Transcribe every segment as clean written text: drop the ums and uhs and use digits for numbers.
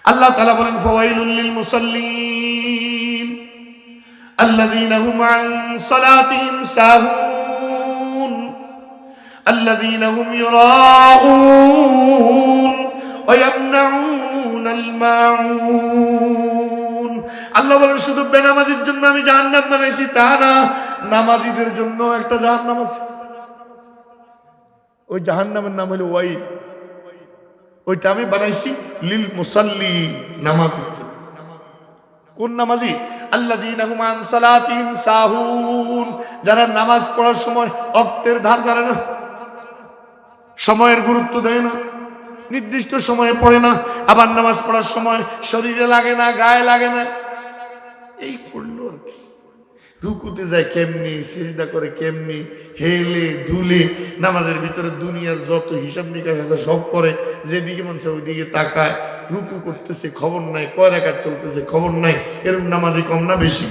আল্লাহ তাআলা বলেন ফাওয়াইলুল লিল মুসাল্লিন আল্লাযীনা হুম আন সালাতিহিম সাহুন আল্লাযীনা হুম ইউরাউন ওয়া ইয়ামনাউনাল মাউন। আল্লাহ বলেন শুধু বেনামাজির জন্য আমি জাহান্নাম বানাইছি তা না, নামাজীদের জন্য একটা জাহান্নাম আছে। ওই জাহান্নামের নাম হলো ওয়াইল। ওইটা আমি বানাইছি লিল মুসাল্লি, নামাজীর জন্য। কোন নামাজি? আল্লাযীনা হুম আন সালাতিহিম সাহুন, যারা নামাজ পড়ার সময় ওয়াক্তের ধার ধারে না, সময়ের গুরুত্ব দেয় না, নির্দিষ্ট সময়ে পড়ে না, আবার নামাজ পড়ার সময় শরীরে লাগে না, গায়ে লাগে না, এই পড়লো আর কি। রুকুতে যায় কেমনি, সিজদা করে কেমনি, হেলে ধুলে নামাজের ভিতরে দুনিয়ার যত হিসাব নিকাশ আছে সব করে, যেদিকে মনছে ওইদিকে তাকায়, রুকু করতেছে খবর নাই, কয় রাকাত চলতেছে খবর নাই। এরকম নামাজি কম না বেশি?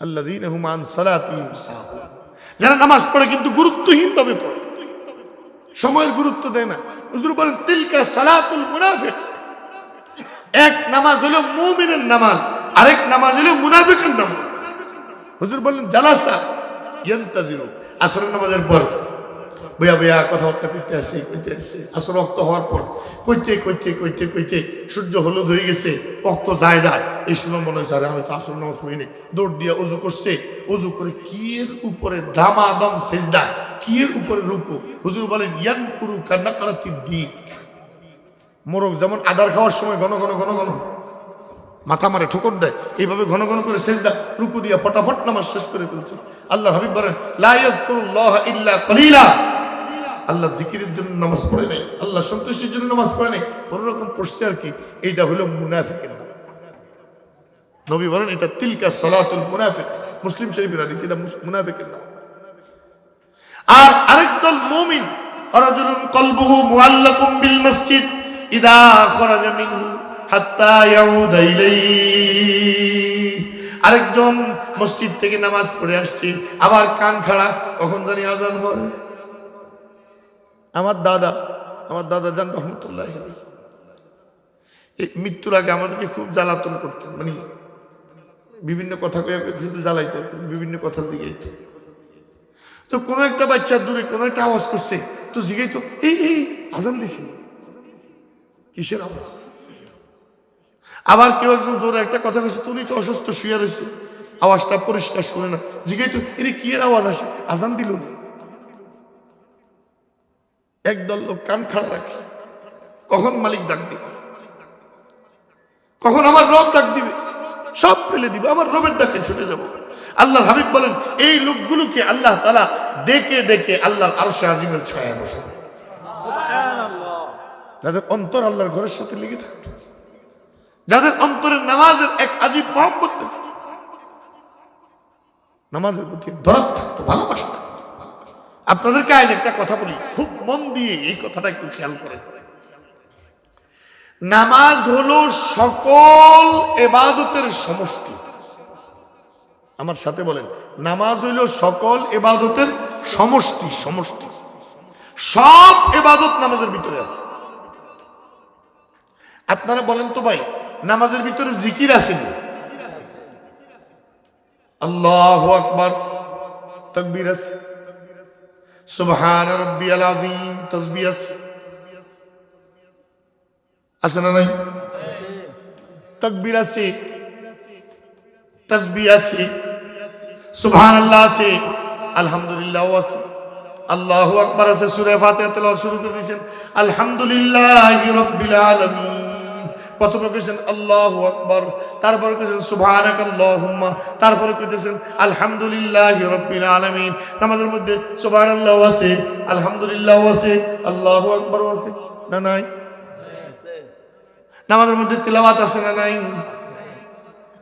আল্লাযীনা হুম আন সালাতিহিম সাহুন, যারা নামাজ পড়ে কিন্তু গুরুত্বহীন ভাবে পড়ে, সময়ের গুরুত্ব দেয় না। হুজুর বলেন তিলকা সালাতুল মুনাফিক। এক নামাজ হলো মুমিনের নামাজ, আরেক নামাজ হলো মুনাফিকের নামাজ। হুজুর বললেন জালাসা ইয়ান্তাজিরু, আসরের নামাজের পর বইয়া বইয়া কথাবার্তা করতে আসে আসর রক্ত হওয়ার পর কইতে কইতে কইতে কইতে সূর্য হলুদ হয়ে গেছে, রক্ত যায় যায়, এই সময় মনে হয়েছে আরে আমি তো আসর নামাজ পড়িনি। দৌড় দিয়ে অজু করছে, অজু করে কিয়ের উপরে দামাদম সেজদা, কিয়ের উপরে রুকু। হুজুর বলেন ইয়ানকুরু কান্নাকারাতিদ দিক। মোরগ যেমন আদার খাওয়ার সময় ঘন ঘন ঘন ঘন মাথা মারে, ঠোকর দেয়, এইভাবে ঘন ঘন করে সেজদা রুকু দিয়ে ফটাফট নামাজ শেষ করে ফেলছে। আল্লাহ হাবিব বলেন লা ইয়াযকুরুল্লাহ ইল্লা কলিলা, আল্লাহ জিকিরের জন্য নামাজ পড়ে নাই, আল্লাহ সন্তুষ্টির জন্য নামাজ পড়ে নাই, কোন রকম পড়ছে আর কি। এইটা হলো মুনাফিকের নামাজ। নবী বলেন এটা তিলকা সালাতুল মুনাফিক। মুসলিম শরীফের হাদিস, এটা মুনাফিকের নামাজ। আর আরেক দল মুমিন, রাজুলুন কলবুহু মুআল্লাকুম বিল মসজিদ ইদা খরাজা মিনহু হাত্তা ইয়াউদা ইলাইহি। আরেকজন মসজিদ থেকে নামাজ পড়ে আসছে, আবার কান খাড়া, কখন জানি আজান হয়। আমার দাদা জান রহমতুল্লাহ মৃত্যুর আগে আমাদেরকে খুব জ্বালাতন করতেন, মানে বিভিন্ন কথা শুধু জ্বালাইতে, বিভিন্ন কথা জিগাইত। তো কোনো একটা বাচ্চা দূরে কোনো একটা আওয়াজ করছে, তো জিগাইতো এই আজান দিছি, কিসের আওয়াজ? আবার কেউ একজন জোরে একটা কথা কইছে, তুমি তো অসুস্থ শুয়ে রয়েছে, আওয়াজটা পরিষ্কার শুনে না, জিগাইতো এর কি এর আওয়াজ আসে, আজান দিল না। একদল লোক কান খাড়া রাখে, কখন মালিক ডাক দিবে, কখন আমার রব ডাক দিবে, সব ফেলে দিবে, আমার রবের ডাকে ছুটে যাব। আল্লাহর হাবিব বলেন এই লোকগুলোকে আল্লাহ তাআলা ডেকে ডেকে আল্লাহর আরশে আজিমের ছায়ায় বসাবে, যাদের অন্তর আল্লাহর ঘরের সাথে লেগে থাকতো, যাদের অন্তরের নামাজের এক আজীব মহব্বত থাকতো, নামাজের প্রতি দরদ থাকতো, ভালোবাসা থাকতো। আপনাদেরকে আজ একটা কথা বলি, খুব মন দিয়ে এই কথাটা একটু খেয়াল করেন। নামাজ হলো সকল ইবাদতের সমষ্টি। আমার সাথে বলেন, নামাজ হইল সকল ইবাদতের সমষ্টি। সব ইবাদত নামাজের ভিতরে আছে। আপনারা বলেন তো ভাই, নামাজের ভিতরে জিকির আছে না? আল্লাহু আকবার তাকবীর আছে, সুবহান রাব্বিয়াল আযীম তাসবিহ আছে, আছে না নাই? তাকবীর আছে, তাসবিহ আছে, সুবহানাল্লাহ আছে, আলহামদুলিল্লাহ আছে, আল্লাহু আকবার আছে। সূরা ফাতিহা তেলাওয়াত শুরু করে দিয়েছেন আলহামদুলিল্লাহি রাব্বিল আলামিন। প্রথমে কইছেন আল্লাহু আকবার, তারপরে কইছেন সুবহানাকাল্লাহুম্মা, তারপরে কইতেছেন আলহামদুলিল্লাহি রাব্বিল আলামিন। নামাজের মধ্যে সুবহানাল্লাহ আছে, আলহামদুলিল্লাহ আছে, আল্লাহু আকবার আছে না নাই? নামাজের মধ্যে তিলাওয়াত আছে না নাই?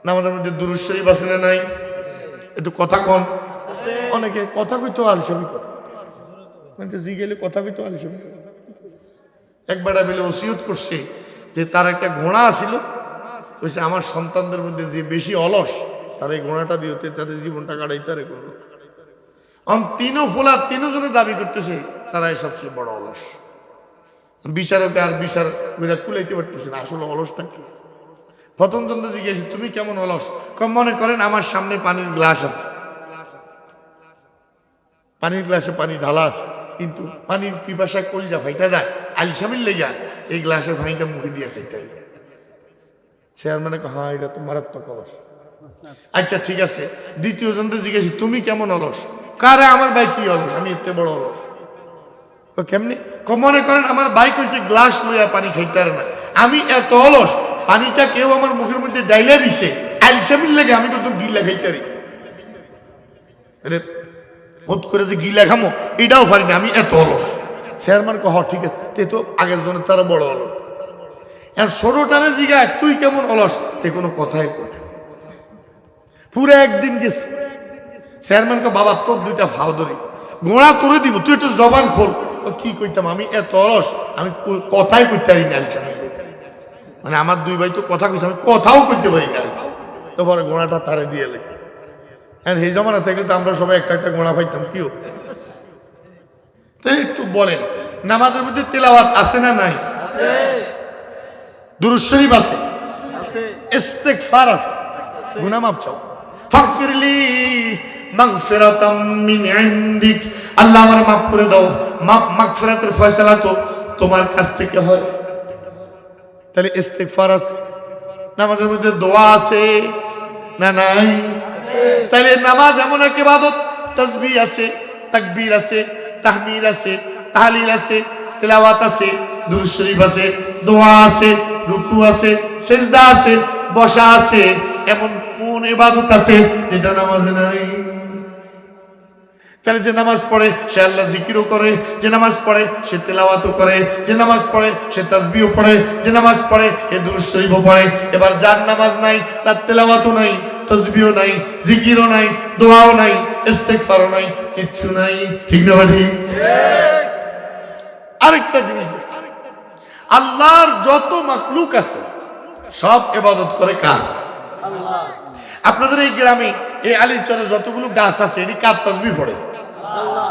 নামাজের মধ্যে দুরূদ শরীফ আছে না নাই? একটু কথা কন। অনেকে কথা কইতো আলসেমি করে, মানে জিগেলে কথা কইতো আলসেমি করে। একবার বেলে ওসিয়ত করছে যে তার একটা ঘোড়া ছিল, কইছে আমার সন্তানদের মধ্যে যে বেশি অলস তার এই ঘোড়াটা দিতে, তাদের জীবনটা কাটাইতে আরে করলো। তিনজনে দাবি করতেছে তারাই সবচেয়ে বড় অলস। বিচারকে আর বিচার করে কুলাইতে পারতেছে না, আসলে অলসটা কি। প্রথম জন্য জিজ্ঞেস তুমি কেমন অলস? কম মনে করেন আমার সামনে পানির গ্লাস আছে, পানির গ্লাসে পানি ঢালা আছে, কিন্তু পানির পিপাসায় কলজা ফাইটা যায়, আলসামিল লেগে এই গ্লাসের পানিটা মুখে দিয়ে খাইতে হয়। চেয়ারম্যানে হ্যাঁ এটা তো মারাত্মক অলস। আচ্ছা ঠিক আছে, দ্বিতীয় জনকে জিজ্ঞেস তুমি কেমন অলস? কারে আমার ভাই কি অলস, আমি এতে বড় অলস। কেমনি? মনে করেন আমার বাইক হয়েছে গ্লাস লইয়া পানি খাইতে পারে না, আমি এত অলস, পানিটা কেউ আমার মুখের মধ্যে ডাইলে দিছে আলসামিল লেগে আমি তো গিলা খাইতে পারি, বোধ করে যে গিলা খামো এটাও পারি না, আমি এত অলস। চেয়ারম্যান হ ঠিক আছে, তে তো আগের জনের তারা বড় অলস। আর ছোটটারে জিগায় তুই কেমন অলস, তে কোনো কথাই করে পুরো একদিন গেছে। চেয়ারম্যান বাবা তোর দুইটা ভাও ধরি গোড়া তোরে দিব, তুই একটু জবান খোল। কি কইতাম, আমি এত অলস আমি কথাই কইতে পারি না, মানে আমার দুই ভাই তো কথা কইছে আমি কথাও কইতে পারি না। তো পরে গোড়াটা তারে দিয়ে লেছে। হ্যাঁ এই জমানা থেকে তো আমরা সবাই একটা একটা গোড়া পাইতাম, কিও তো একটু বলেন নামাজের মধ্যে তেলাওয়াত আছে না নাই? দুরূদ শরীফ আছে, ইস্তিগফার আছে, গুনাহ মাফ চাও। ফাগফিরলি মাগফিরাতাম মিন ইনদিক, আল্লাহ আমার মাফ করে দাও। মাগফিরাতের ফয়সালা তো তোমার কাছ থেকে হয়। তাহলে ইস্তিগফার আছে, নামাজের মধ্যে দোয়া আছে না নাই? তাহলে নামাজ এমন এক ইবাদত, তাসবিহ আছে, তাকবীর আছে, তাহমিদ আছে, তাহলিল আছে, তেলাওয়াত আছে, দুরূদ শরীফ আছে, দোয়া আছে, রুকু আছে, সিজদা আছে, বসা আছে, এমন কোন ইবাদত আছে যেটা নামাজে নাই? তাহলে যে নামাজ পড়ে সে আল্লাহ জিকিরও করে, যে নামাজ পড়ে সে তেলাওয়াতও করে, যে নামাজ পড়ে সে তাসবিহও পড়ে, যে নামাজ পড়ে সে দুরূদ শরীফও পড়ে। এবার যার নামাজ নাই তার তেলাওয়াতও নাই, তাসবিহও নাই, জিকিরও নাই, দোয়াও নাই, ইস্তিগফারও নাই, কিচ্ছু নাই। ঠিক না ঠিক? আরেকটা জিনিস দেখ, আল্লাহর যত মাখলুক আছে সব ইবাদত করে কার? আল্লাহ। আপনাদের এই গ্রামে এই আলীচরে যতগুলো গাছ আছে এটি কার তাসবিহ পড়ে? আল্লাহ।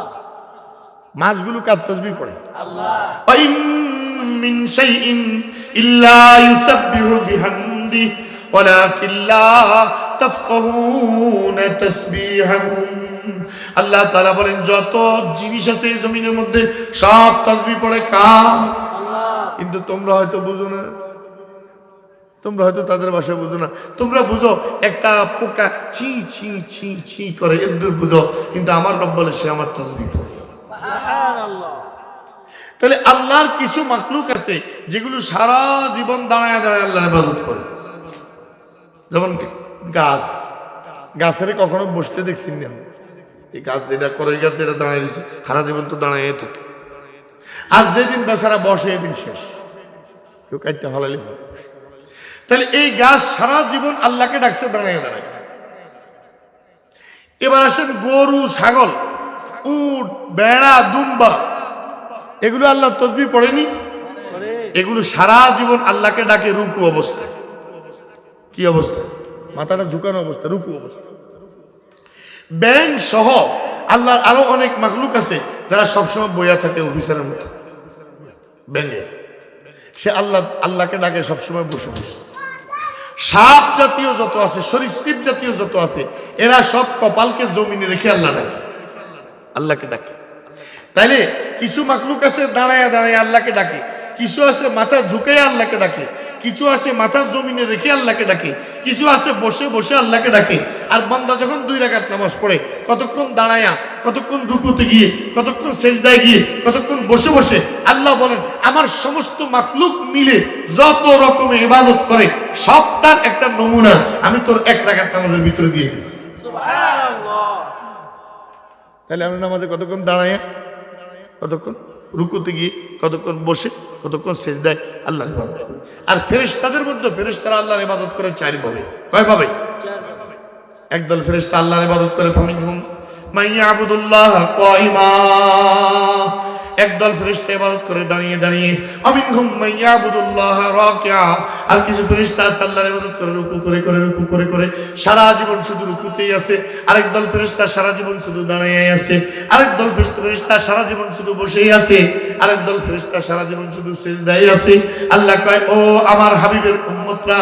মাছগুলো কার তাসবিহ পড়ে? আল্লাহ। ওয়া ইন মিন শাইইন ইল্লা ইউসাব্বিহু বিহামদি ওয়ালাকিন লা তাফকাহুনা তাসবিহাহুম। আল্লাহ তাআলা বলেন যত জিনিস আছে এই জমিনের মধ্যে সব তাসবিহ পড়ে কার? আল্লাহ। কিন্তু তোমরা হয়তো বুঝো না, তোমরা হয়তো তাদের ভাষা বুঝো না। তোমরা বুঝো একটা পোকা ছি ছি ছি ছি করে, এদূর বুঝো, কিন্তু আমার রব বলে সে আমার তাসবিহ পড়ে। সুবহানাল্লাহ। তাহলে আল্লাহর কিছু মাখলুক আছে যেগুলো সারা জীবন দাঁড়ায় দাঁড়ায় আল্লাহর ইবাদত করে। যেমন গাছ, গাছের কখনো বসতে দেখছেন না? এই গাছ যেটা করে, এই গাছ যেটা দাঁড়ায় দিচ্ছে সারা জীবন তো দাঁড়ায় থাকে। আজ যেদিন বেচারা বসে এদিন শেষ, কেউ কাটতে ভালালি। তাহলে এই গাছ সারা জীবন আল্লাহকে ডাকছে দাঁড়ায় দাঁড়ায়। এবার আসেন গরু, ছাগল, উট, বেড়া, দুম্বা, এগুলো আল্লাহ তাসবিহ পড়েনি? এগুলো সারা জীবন আল্লাহকে ডাকে রুকু অবস্থা। কি অবস্থা? মাথাটা ঝুঁকানো অবস্থা, রুকু অবস্থা। ব্যাং সহ আল্লাহর আরো অনেক মাখলুক আছে যারা সবসময় বইয়া থাকে অফিসারের মতো। ব্যাঙে সে আল্লাহকে ডাকে সবসময় বসে বসে। সাপ জাতীয় যত আছে, সরীসৃপ জাতীয় যত আছে, এরা সব কপালকে জমিনে রেখে আল্লাহকে ডাকে। তাইলে কিছু মাখলুক আছে দাঁড়ায় দাঁড়ায় আল্লাহকে ডাকে, কিছু আছে মাথা ঝুঁকে আল্লাহকে ডাকে, কিছু আছে মাথা জমিনে রেখে আল্লাহকে ডাকে, কিছু আছে বসে বসে আল্লাহকে ডাকে। আর বান্দা যখন 2 রাকাত নামাজ পড়ে, কতক্ষণ দাঁড়ায়া, কতক্ষণ রুকুতে গিয়ে, কতক্ষণ সেজদায় গিয়ে, কতক্ষণ বসে বসে, আল্লাহ বলেন আমার সমস্ত মাখলুক মিলে যত রকমের ইবাদত করে সব তার একটা নমুনা আমি তোর 1 রাকাত নামাজের ভিতরে দিয়ে দিয়েছি। সুবহানাল্লাহ। তাহলে আমরা নামাজে কতক্ষণ দাঁড়ায়া, কতক্ষণ রুকুতে গিয়ে, কতক্ষণ বসে, কতক্ষণ সেজদায় আল্লাহর ইবাদত করে। আর ফেরেশতাদের মধ্যে ফেরেশতারা আল্লাহর ইবাদত করে 4 ভাবে। কয় ভাবে? 4 ভাবে। একদল ফেরেশতা আল্লাহর ইবাদত করে ফামিনহুম মাইয়াবুদুল্লাহ কায়িমা, একদল ফেরেশতা ইবাদত করে দাঁড়িয়ে দাঁড়িয়ে, আমিনহুম মান ইয়াবুদুল্লাহ রাকিআ, আর কিছু ফেরেশতা আছে আল্লাহর ইবাদত করে রুকু করে করে সারা জীবন শুধু রুকুতেই আছে। আরেক দল ফেরেশতা সারা জীবন শুধু দাঁড়িয়ে আছে। আরেক দল ফেরেশতা সারা জীবন শুধু বসেই আছে। আরেক দল ফেরেশতা সারা জীবন শুধু সিজদায় আছে। আল্লাহ কয়, ও আমার হাবিবের উম্মতরা,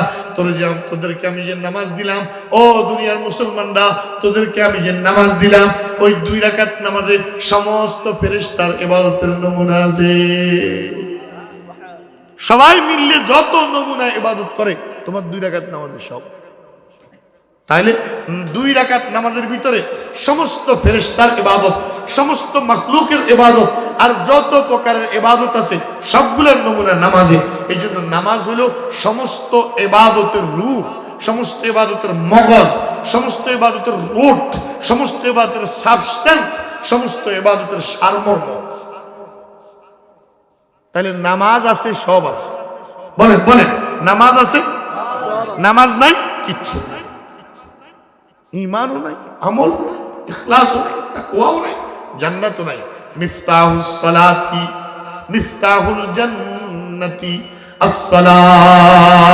তোদেরকে আমি যে নামাজ দিলাম, ও দুনিয়ার মুসলমানরা, তোদেরকে আমি যে নামাজ দিলাম, ওই 2 রাকাত নামাজে সমস্ত ফেরেশতার ইবাদতের নমুনা আছে। সবাই মিললে যত নমুনা ইবাদত করে তোমার 2 রাকাত নামাজে সব। তাইলে 2 রাকাত নামাজের ভিতরে সমস্ত ফেরেশতার ইবাদত, সমস্ত মাখলুকের ইবাদত, আর যত প্রকারের ইবাদত আছে সবগুলোর নমুনা নামাজে। এই জন্য নামাজ হলো সমস্ত ইবাদতের রূহ, সমস্ত ইবাদতের মগজ, সমস্ত ইবাদতের রুট, সমস্ত ইবাদতের সাবস্টেন্স, সমস্ত ইবাদতের সারমর্ম। তাহলে নামাজ আছে, সব আছে। বলেন বলেন, নামাজ আছে, নামাজ নাই কিচ্ছু নাই, ঈমানও নাই, আমল নাই, ইখলাসও নাই, তাকওয়াও নাই, জান্নাতও নাই। মিফতাহুস সালাতি, মিফতাহুল জান্নাতি আস-সালাত।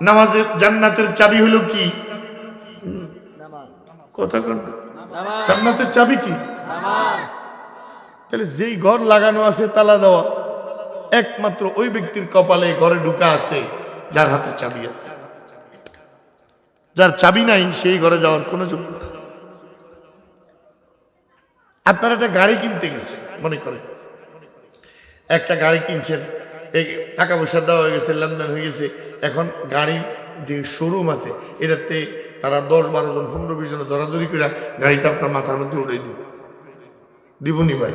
নামাজের জান্নাতের চাবি হলো কি? কথা কোন? জান্নাতের চাবি কি? নামাজ। তাহলে যেই ঘর লাগানো আছে তালা দেওয়া, একমাত্র ওই ব্যক্তির কপালে ঘরে ঢুকা আছে যার হাতে চাবি আছে। যার চাবি নাই সেই ঘরে যাওয়ার কোনো যোগ্যতা। আপনারা একটা গাড়ি কিনতে গেছে, মনে করেন একটা গাড়ি কিনছেন, এই টাকা পয়সা দেওয়া হয়ে গেছে, লেনদেন হয়ে গেছে। এখন গাড়ির যে শোরুম আছে এটাতে তারা 10-12 জন 15-20 জন দরাদরি করে গাড়িটা আপনার মাথার মধ্যে উড়াই দিবে। দিবনি ভাই?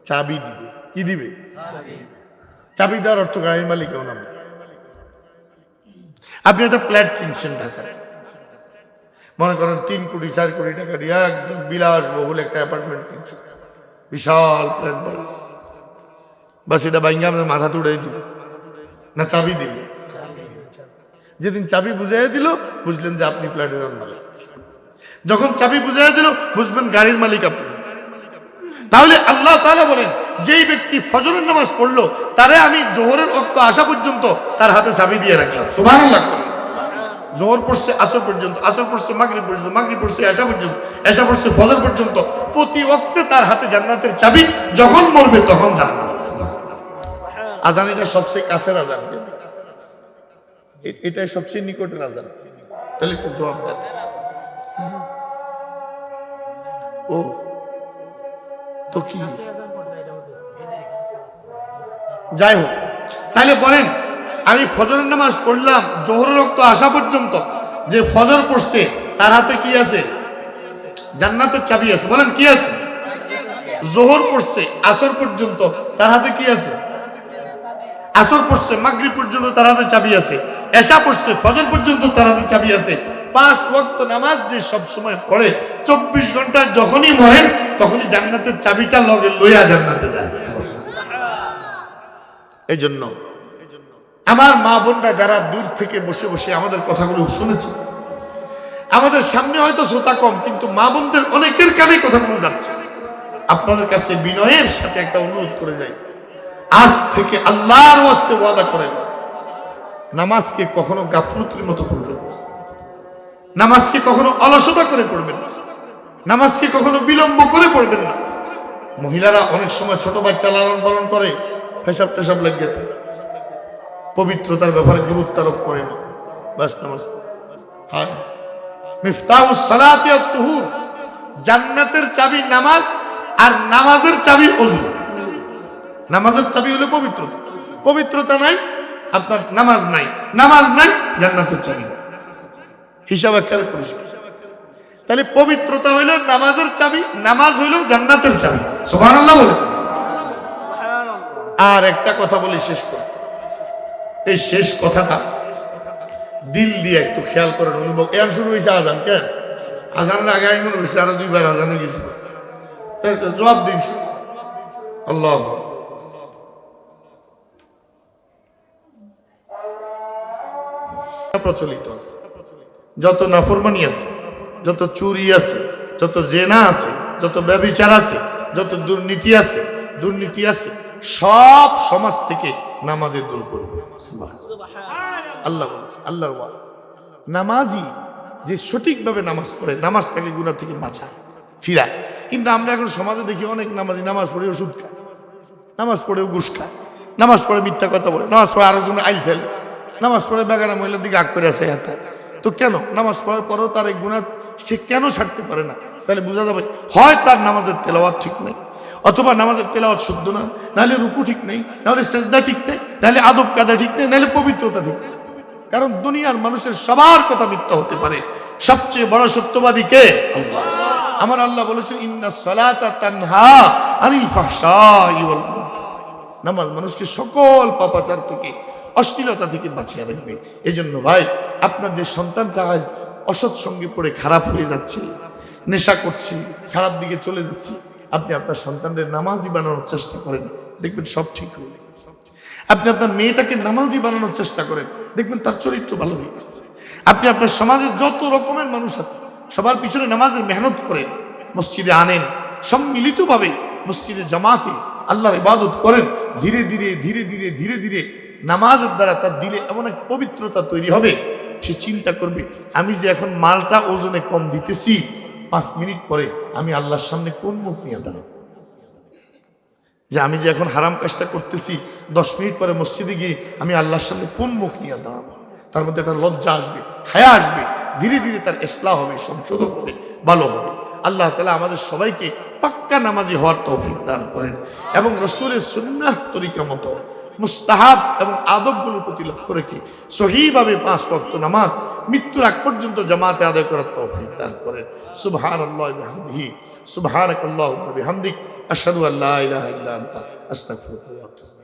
চাবি দিবে। কি দিবে? চাবি দেওয়ার অর্থ গাড়ির মালিকেও নাম। আপনি একটা ফ্ল্যাট কিনছেন ঢাকায়, মনে করেন 3 কোটি 4 কোটি টাকা দিয়ে একদম বিলাসবহুল একটা অ্যাপার্টমেন্ট কিনছেন, বিশাল ফ্ল্যাট বাড়ি। বাস এটা বাইঙ্গা আমাদের মাথা তুড়াই দিব না চাবি দিব? যেদিন চাবি বুঝাই দিল বুঝলেন যে আপনি ফ্ল্যাটের মালিক। যখন চাবি বুঝাই দিল বুঝবেন গাড়ির মালিক আপনি। তাহলে আল্লাহ তাআলা বলেন, যেই ব্যক্তি ফজরের নামাজ পড়লো তারে আমি জোহরের ওয়াক্ত আসা পর্যন্ত তার হাতে চাবি দিয়ে রাখলাম। সুবহানাল্লাহ। জোহর পড়ছে আসর পর্যন্ত, আসর পড়ছে মাগরিব পর্যন্ত, মাগরিব পড়ছে এশা পর্যন্ত, এশা পড়ছে ফজর পর্যন্ত, প্রতি ওয়াক্তে তার হাতে জান্নাতের চাবি। যখন মরবে তখন জান্নাত। আজান এটা সবচেয়ে কাছের আজান, এটাই সবচেয়ে নিকটের আজান। তাহলে একটু জবাব দেন। ও তো কি, যাই হোক, তাহলে বলেন আমি ফজরের নামাজ পড়লাম জোহরের ওয়াক্ত আসা পর্যন্ত, যে ফজর পড়ছে তার হাতে কি আছে? জান্নাতের চাবি আছে। বলেন কি আছে? জোহর পড়ছে আসর পর্যন্ত তার হাতে কি আছে? আসর পড়ছে মাগরিব পর্যন্ত তার হাতে চাবি আছে। এশা পড়ছে ফজর পর্যন্ত তার হাতে চাবি আছে। 5 ওয়াক্ত নামাজ যে সব সময় পড়ে 24 ঘন্টা যখনই মরে তখনই জান্নাতের চাবিটা লগে লইয়া জান্নাতে যায়। এই জন্য আমার মা বোনরা যারা দূর থেকে বসে বসে আমাদের কথাগুলো শুনেছে, আমাদের সামনে হয়তো শ্রোতা কম, কিন্তু মা বোনদের অনেকের কানে কথাগুলো যাচ্ছে। আপনাদের কাছে বিনয়ের সাথে একটা অনুরোধ করে যাই, আজ থেকে আল্লাহর ওয়াস্তে ওয়াদা করেন, নামাজকে কখনো গাফলতির মতো পড়বেন না, নামাজকে কখনো অলসতা করে পড়বেন না, নামাজকে কখনো বিলম্ব করে পড়বেন না। মহিলারা অনেক সময় ছোট বাচ্চা লালন পালন করে, পেশাব টেশাব লাগিয়ে থাকে, পবিত্রতার ব্যাপারে গুরুত্ব আরোপ করে না, বাস নামাজ। হ্যাঁ, মিফতাহুস সালাতি ওয়াত তুহুর, জান্নাতের চাবি নামাজ, আর নামাজের চাবি ওযু। নামাজের চাবি হলো পবিত্রতা, পবিত্রতা নাই আপনার নামাজ নাই, নামাজ নাই জান্নাতের চাবি। হিসাব একেবারে পরিষ্কার। তাহলে পবিত্রতা হইল নামাজের চাবি, নামাজ হইল জান্নাতের চাবি। সুবহানাল্লাহ বলে। আর একটা কথা বলি শেষ করে, এই শেষ কথাটা দিল দিয়ে একটু খেয়াল করেন, অনুভব। এখন শুরু হয়েছে আজান, কেন আজানের আগে আমি মনে করছি আরো 2 বার আজান হয়ে গেছিল। জবাব দিচ্ছি আল্লাহ। প্রচলিত আছে, যত নাফরমানি আছে, যত চুরি আছে, যত জেনা আছে, যত ব্যভিচার আছে, যত দুর্নীতি আছে সব সমাজ থেকে নামাজে দূর করবে। আল্লাহ বলছে, আল্লাহর ওয়াদা, নামাজি যে সঠিকভাবে নামাজ পড়ে নামাজ তাকে গুনাহ থেকে বাঁচায়, ফিরায়। কিন্তু আমরা এখন সমাজে দেখি অনেক নামাজি নামাজ পড়ে ওষুধ খায়, নামাজ পড়েও ঘুষ খায়, নামাজ পড়ে মিথ্যা কথা বলে, নামাজ পড়ে আরেকজন আইল ঠেলে, নামাজ পড়ে বেগানা মহিলার দিকে আগ করে আসে এত। তো কেন নামাজ পড়ার পরেও তার এই গুনাহ সে কেন ছাড়তে পারে না? তাহলে বোঝা যাবে হয় তার নামাজের তেলাওয়াত ঠিক নেই, অথবা নামাজের তেলাওয়াত শুদ্ধ না, নাহলে রুকু ঠিক নেই, নাহলে সেজদা ঠিক নেই, নাহলে আদব কায়দা ঠিক নেই, নাহলে পবিত্রতা ঠিক নেই। কারণ দুনিয়ার মানুষের সবার কথা মিথ্যা হতে পারে, সবচেয়ে বড় সত্যবাদী কে? আল্লাহ। আমার আল্লাহ বলেছেন ইন্নাস সালাতা তানহা আনিল ফাহশাই ওয়াল মুনকার। নামাজ মানুষকে সকল পাপাচার থেকে, অশ্লীলতা থেকে বাঁচিয়ে রাখবে। এজন্য ভাই, আপনার যে সন্তানটা আজ অসৎ সঙ্গে পড়ে খারাপ হয়ে যাচ্ছে, নেশা করছে, খারাপ দিকে চলে যাচ্ছে, আপনি আপনার সন্তানদের নামাজি বানানোর চেষ্টা করেন, দেখবেন সব ঠিক হয়ে গেছে। আপনি আপনার মেয়েটাকে নামাজি বানানোর চেষ্টা করেন, দেখবেন তার চরিত্র ভালো হয়ে গেছে। আপনি আপনার সমাজে যত রকমের মানুষ আছে সবার পিছনে নামাজের মেহনত করেন, মসজিদে আনেন, সম্মিলিতভাবে মসজিদে জামাতে আল্লাহর ইবাদত করেন। ধীরে ধীরে ধীরে ধীরে ধীরে ধীরে নামাজের দ্বারা তার দিলে এমন এক পবিত্রতা তৈরি হবে, সে চিন্তা করবে আমি যে এখন মালটা ওজনে কম দিতেছি, 5 মিনিট পরে আমি আল্লাহর সামনে কোন মুখ নিয়ে দাঁড়াবো। যে আমি যে এখন হারাম কাজটা করতেছি, 10 মিনিট পরে মসজিদে গিয়ে আমি আল্লাহর সামনে কোন মুখ নিয়ে দাঁড়াবো। তার মধ্যে একটা লজ্জা আসবে, হায়া আসবে, ধীরে ধীরে তার ইসলাহ হবে, সংশোধন হবে, ভালো হবে। আল্লাহ তাআলা আমাদের সবাইকে পাক্কা নামাজি হওয়ার তৌফিক দান করেন এবং রাসূলের সুন্নাহ তরিকা মতো মুস্তাহাব এবং আদবগুলোর প্রতি লক্ষ্য রেখে সহিভাবে 5 ওয়াক্ত নামাজ মৃত্যুর আগ পর্যন্ত জামাতে আদায় করার তৌফিক দান করেন। সুবহানাল্লাহি ওয়া বিহামদিহি, সুবহানাকাল্লাহুম্মা ওয়া বিহামদিক, আশহাদু আল্লা ইলাহা ইল্লা আনতা, আস্তাগফিরুকা ওয়া আতুবু।